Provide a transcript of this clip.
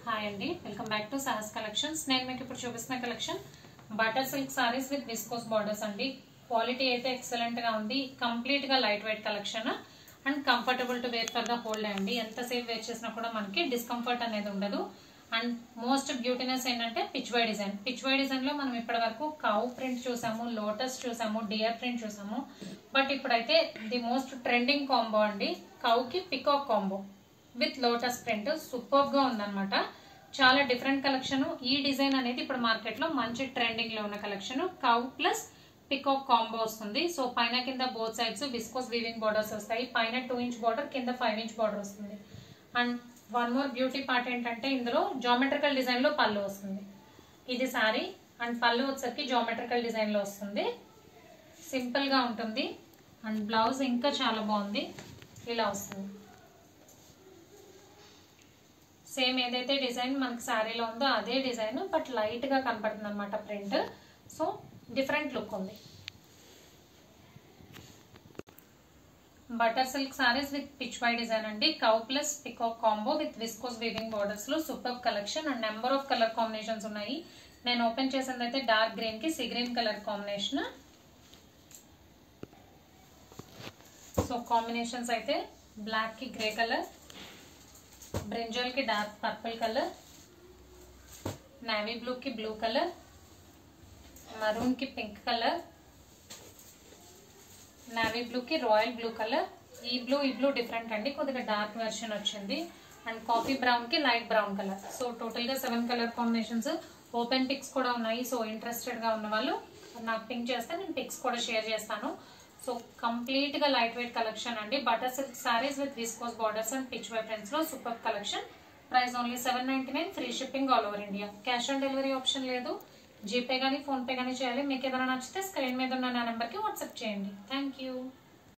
Hi అండి, welcome back to Sahas collections. నేను మీకు ఇప్పుడు చూపిస్తున్న collection butter silk saris with viscose borders అండి. క్వాలిటీ అయితే ఎక్సలెంట్ గా ఉంది. కంప్లీట్ గా light weight collection and comfortable to wear for the whole day అండి. ఎంతసేపు వేర్ చేసినా కూడా మనకి డిస్కంఫర్ట్ అనేది ఉండదు. అండ్ మోస్ట్ బ్యూటీనెస్ ఏంటంటే pitch why design. Pitch why design లో మనం ఇప్పటి వరకు కౌ ప్రింట్ చూసాము, లోటస్ చూసాము, డియర్ ప్రింట్ చూసాము. బట్ ఇప్పుడైతే ది మోస్ట్ ట్రెండింగ్ కాంబో అండి, కౌకి peacock combo with lotus print. Super గా ఉందన్నమాట. చాలా డిఫరెంట్ కలెక్షన్. ఈ డిజైన్ అనేది ఇప్పుడు మార్కెట్ లో మంచి ట్రెండింగ్ లో ఉన్న collection. Cow plus peacock combo వస్తుంది. సో పైన కింద both sides viscose weaving borders వస్తాయి. పైన 2 ఇంచ్ బార్డర్, కింద 5 ఇంచ్ బార్డర్ వస్తుంది. And one more beauty part ఏంటంటే ఇందులో జామెట్రికల్ డిజైన్ లో పళ్ళు వస్తుంది. ఇది సారీ అండ్ పళ్ళు వచ్చేసరికి జామెట్రికల్ డిజైన్ లో వస్తుంది. సింపుల్ గా ఉంటుంది. అండ్ బ్లౌజ్ ఇంకా చాలా బాగుంది, ఇలా వస్తుంది. సేమ్ ఏదైతే డిజైన్ మనకి శారీలో ఉందో అదే డిజైన్, బట్ లైట్ గా కనపడుతుంది అనమాట ప్రింట్. సో డిఫరెంట్ లుక్ ఉంది. Butter silk saris with pitch why design అండి. Cow plus peacock combo with viscose weaving borders లో super collection. And number of colour combinations ఉన్నాయి. నేను ఓపెన్ చేసింది అయితే డార్క్ గ్రీన్ కి sea green colour combination. So combinations అయితే black కి grey colour, brinjal కి dark purple colour, navy blue కి బ్లూ కలర్, మరూన్ కి పింక్ కలర్, నేవీ బ్లూ కి రాయల్ బ్లూ కలర్. ఈ బ్లూ డిఫరెంట్ అండి, కొద్దిగా డార్క్ వెర్షన్ వచ్చింది. అండ్ కాఫీ బ్రౌన్ కి light brown colour. So total గా 7 కలర్ కాంబినేషన్స్. ఓపెన్ పిక్స్ కూడా ఉన్నాయి. సో ఇంట్రెస్టెడ్ గా ఉన్న వాళ్ళు నాకు పింక్ చేస్తే నేను పిక్స్ కూడా షేర్ చేస్తాను. సో కంప్లీట్ గా లైట్ వెయిట్ కలెక్షన్ అండి. Butter silk saris with viscose borders and pichwai prints లో super collection. Price only 799. Free shipping all over India. Cash on delivery option లేదు. జీపే గానీ ఫోన్ పే గానీ చేయాలి. మీకు ఏదైనా నచ్చితే స్క్రీన్ మీద ఉన్న నా నెంబర్ కి వాట్సాప్ చేయండి. Thank you.